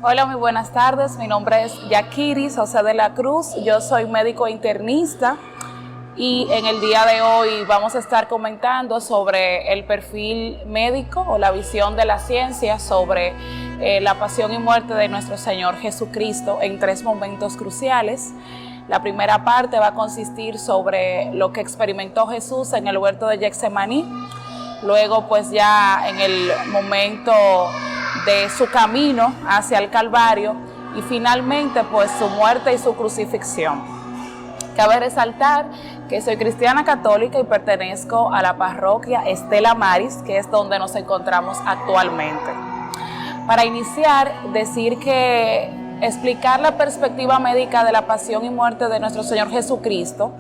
Hola, muy buenas tardes. Mi nombre es Yakiris José de la Cruz. Yo soy médico internista y en el día de hoy vamos a estar comentando sobre el perfil médico o la visión de la ciencia sobre la pasión y muerte de nuestro Señor Jesucristo en 3 momentos cruciales. La primera parte va a consistir sobre lo que experimentó Jesús en el huerto de Getsemaní. Luego, pues ya en el momento de su camino hacia el Calvario y finalmente pues su muerte y su crucifixión. Cabe resaltar que soy cristiana católica y pertenezco a la parroquia Estela Maris, que es donde nos encontramos actualmente. Para iniciar, decir que explicar la perspectiva médica de la pasión y muerte de nuestro Señor Jesucristo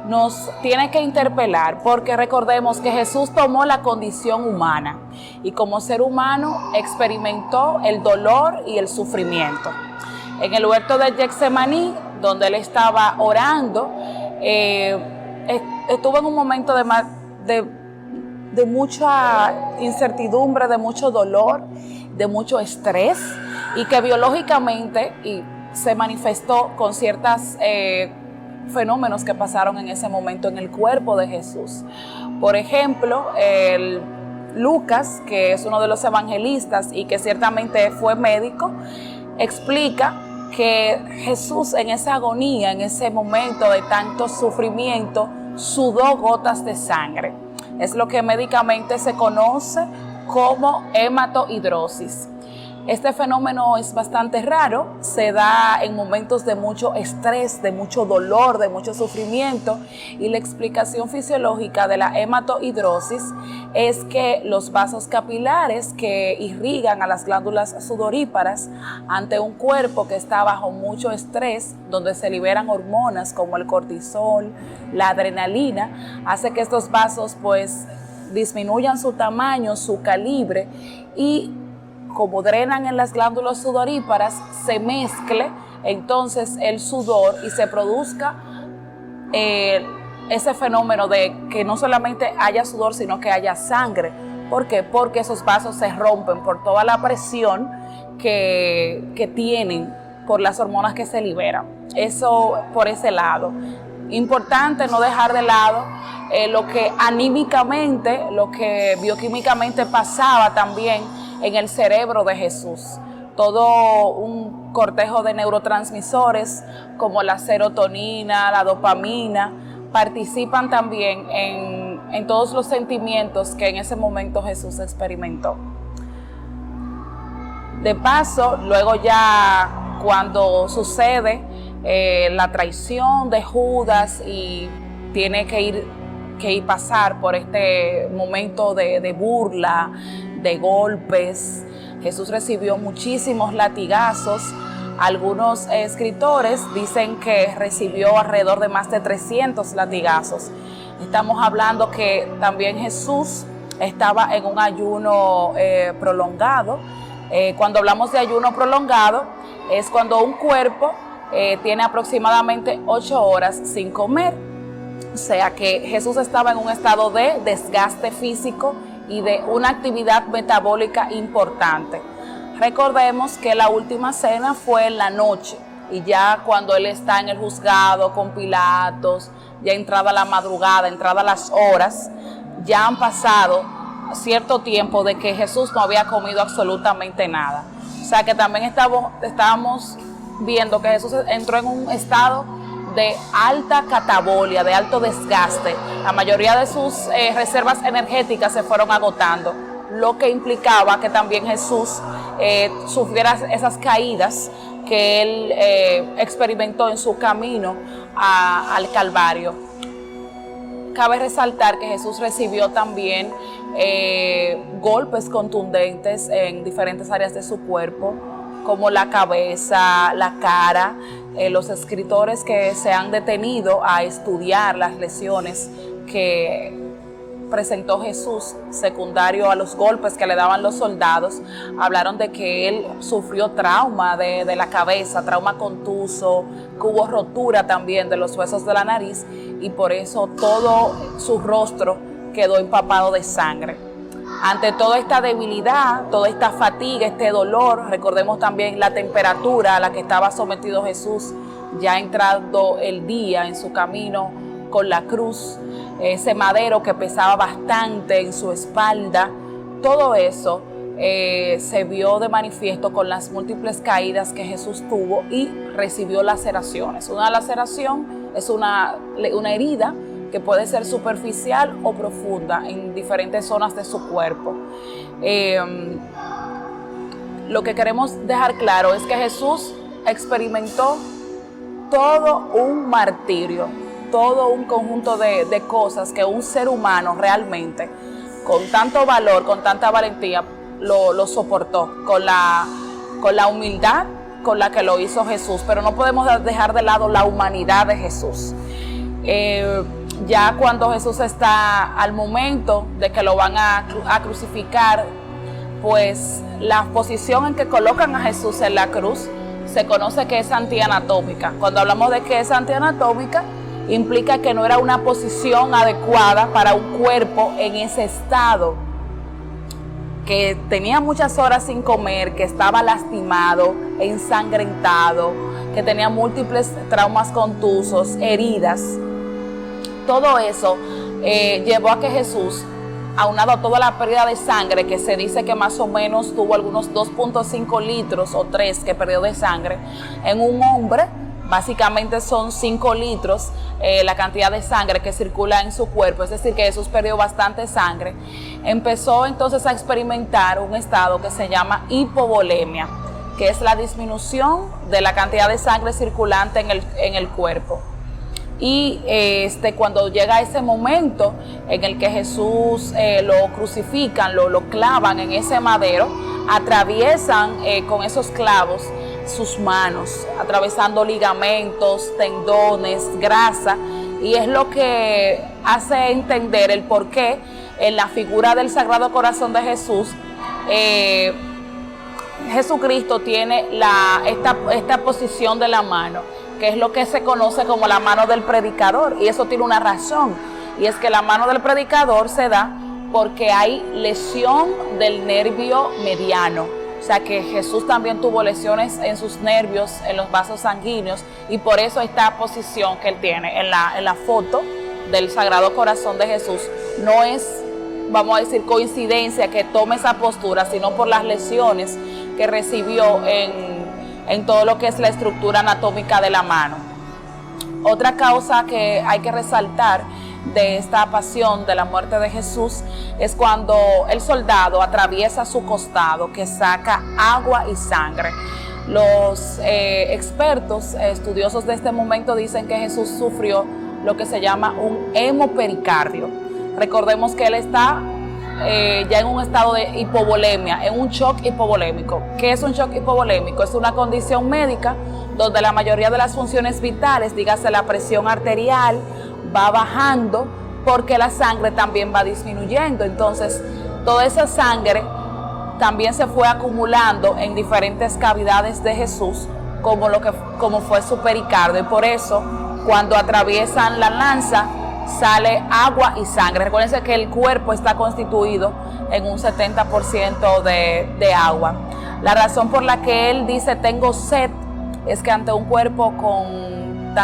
nos tiene que interpelar, porque recordemos que Jesús tomó la condición humana y como ser humano experimentó el dolor y el sufrimiento. En el huerto de Getsemaní, donde él estaba orando, estuvo en un momento de mucha incertidumbre, de mucho dolor, de mucho estrés, y que biológicamente se manifestó con ciertas fenómenos que pasaron en ese momento en el cuerpo de Jesús. Por ejemplo, Lucas, que es uno de los evangelistas y que ciertamente fue médico, explica que Jesús en esa agonía, en ese momento de tanto sufrimiento, sudó gotas de sangre. Es lo que médicamente se conoce como hematohidrosis. Este fenómeno es bastante raro, se da en momentos de mucho estrés, de mucho dolor, de mucho sufrimiento, y la explicación fisiológica de la hematohidrosis es que los vasos capilares que irrigan a las glándulas sudoríparas ante un cuerpo que está bajo mucho estrés, donde se liberan hormonas como el cortisol, la adrenalina, hace que estos vasos pues disminuyan su tamaño, su calibre, y como drenan en las glándulas sudoríparas, se mezcle entonces el sudor y se produzca ese fenómeno de que no solamente haya sudor, sino que haya sangre. ¿Por qué? Porque esos vasos se rompen por toda la presión que tienen por las hormonas que se liberan. Eso por ese lado. Importante no dejar de lado lo que anímicamente, lo que bioquímicamente pasaba también en el cerebro de Jesús. Todo un cortejo de neurotransmisores como la serotonina, la dopamina, participan también en todos los sentimientos que en ese momento Jesús experimentó. De paso, luego ya cuando sucede la traición de Judas y tiene que ir pasar por este momento de burla, de golpes, Jesús recibió muchísimos latigazos. Algunos escritores dicen que recibió alrededor de más de 300 latigazos. Estamos hablando que también Jesús estaba en un ayuno prolongado. Cuando hablamos de ayuno prolongado, es cuando un cuerpo tiene aproximadamente 8 horas sin comer. O sea que Jesús estaba en un estado de desgaste físico y de una actividad metabólica importante. Recordemos que la última cena fue en la noche, y ya cuando él está en el juzgado con Pilatos, ya entrada la madrugada, entrada las horas, ya han pasado cierto tiempo de que Jesús no había comido absolutamente nada. O sea que también estábamos viendo que Jesús entró en un estado de alta catabolia, de alto desgaste. La mayoría de sus reservas energéticas se fueron agotando, lo que implicaba que también Jesús sufriera esas caídas que él experimentó en su camino al Calvario. Cabe resaltar que Jesús recibió también golpes contundentes en diferentes áreas de su cuerpo, como la cabeza, la cara. Los escritores que se han detenido a estudiar las lesiones que presentó Jesús secundario a los golpes que le daban los soldados, hablaron de que él sufrió trauma de la cabeza, trauma contuso, que hubo rotura también de los huesos de la nariz, y por eso todo su rostro quedó empapado de sangre. Ante toda esta debilidad, toda esta fatiga, este dolor, recordemos también la temperatura a la que estaba sometido Jesús, ya entrando el día en su camino con la cruz, ese madero que pesaba bastante en su espalda, todo eso se vio de manifiesto con las múltiples caídas que Jesús tuvo y recibió laceraciones. Una laceración es una herida que puede ser superficial o profunda en diferentes zonas de su cuerpo. Lo que queremos dejar claro es que Jesús experimentó todo un martirio, todo un conjunto de cosas que un ser humano realmente, con tanto valor, con tanta valentía, lo soportó, con la humildad con la que lo hizo Jesús. Pero no podemos dejar de lado la humanidad de Jesús. Ya cuando Jesús está al momento de que lo van a crucificar, pues la posición en que colocan a Jesús en la cruz se conoce que es antianatómica. Cuando hablamos de que es antianatómica, implica que no era una posición adecuada para un cuerpo en ese estado, que tenía muchas horas sin comer, que estaba lastimado, ensangrentado, que tenía múltiples traumas contusos, heridas. Todo eso llevó a que Jesús, aunado a toda la pérdida de sangre, que se dice que más o menos tuvo algunos 2.5 litros o 3 que perdió de sangre, en un hombre, básicamente son 5 litros la cantidad de sangre que circula en su cuerpo, es decir, que Jesús perdió bastante sangre. Empezó entonces a experimentar un estado que se llama hipovolemia, que es la disminución de la cantidad de sangre circulante en el cuerpo. Y cuando llega ese momento en el que Jesús lo crucifican, lo clavan en ese madero, atraviesan con esos clavos sus manos, atravesando ligamentos, tendones, grasa, y es lo que hace entender el por qué en la figura del Sagrado Corazón de Jesús, Jesucristo tiene esta posición de la mano, que es lo que se conoce como la mano del predicador, y eso tiene una razón, y es que la mano del predicador se da porque hay lesión del nervio mediano, o sea que Jesús también tuvo lesiones en sus nervios, en los vasos sanguíneos, y por eso esta posición que él tiene en la foto del Sagrado Corazón de Jesús no es, vamos a decir, coincidencia que tome esa postura, sino por las lesiones que recibió en todo lo que es la estructura anatómica de la mano. Otra causa que hay que resaltar de esta pasión, de la muerte de Jesús, es cuando el soldado atraviesa su costado, que saca agua y sangre. Los expertos, estudiosos de este momento, dicen que Jesús sufrió lo que se llama un hemopericardio. Recordemos que él está ya en un estado de hipovolemia, en un shock hipovolémico. ¿Qué es un shock hipovolémico? Es una condición médica donde la mayoría de las funciones vitales, dígase la presión arterial, va bajando porque la sangre también va disminuyendo. Entonces, toda esa sangre también se fue acumulando en diferentes cavidades de Jesús, como fue su pericardio. Y por eso, cuando atraviesan la lanza, sale agua y sangre. Recuérdense que el cuerpo está constituido en un 70% de agua. La razón por la que él dice tengo sed es que ante un cuerpo con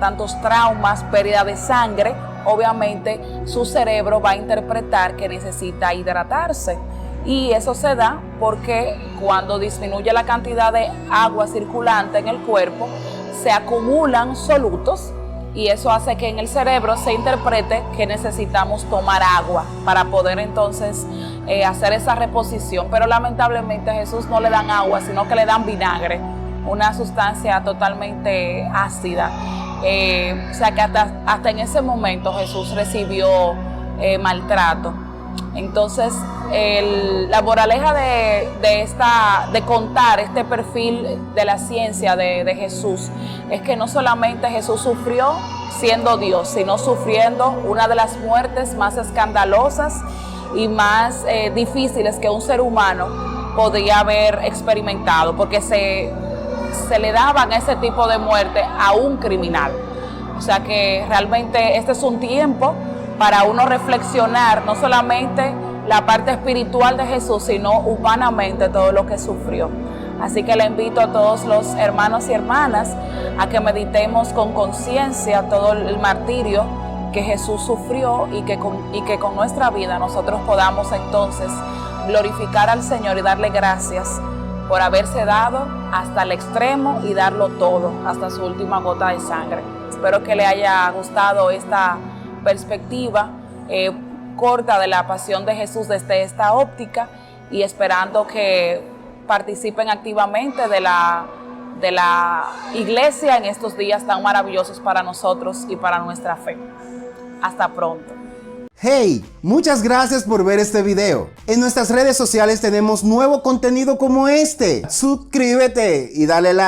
tantos traumas, pérdida de sangre, obviamente su cerebro va a interpretar que necesita hidratarse. Y eso se da porque cuando disminuye la cantidad de agua circulante en el cuerpo, se acumulan solutos, y eso hace que en el cerebro se interprete que necesitamos tomar agua para poder entonces hacer esa reposición. Pero lamentablemente a Jesús no le dan agua, sino que le dan vinagre, una sustancia totalmente ácida. O sea que hasta en ese momento Jesús recibió maltrato. Entonces, la moraleja de contar este perfil de la ciencia de Jesús es que no solamente Jesús sufrió siendo Dios, sino sufriendo una de las muertes más escandalosas y más difíciles que un ser humano podría haber experimentado, porque se le daban ese tipo de muerte a un criminal. O sea que realmente este es un tiempo para uno reflexionar, no solamente la parte espiritual de Jesús, sino humanamente todo lo que sufrió. Así que le invito a todos los hermanos y hermanas a que meditemos con conciencia todo el martirio que Jesús sufrió y que con nuestra vida nosotros podamos entonces glorificar al Señor y darle gracias por haberse dado hasta el extremo y darlo todo, hasta su última gota de sangre. Espero que le haya gustado esta perspectiva corta de la pasión de Jesús desde esta óptica, y esperando que participen activamente de la iglesia en estos días tan maravillosos para nosotros y para nuestra fe. Hasta pronto. Hey, muchas gracias por ver este video. En nuestras redes sociales tenemos nuevo contenido como este. Suscríbete y dale like.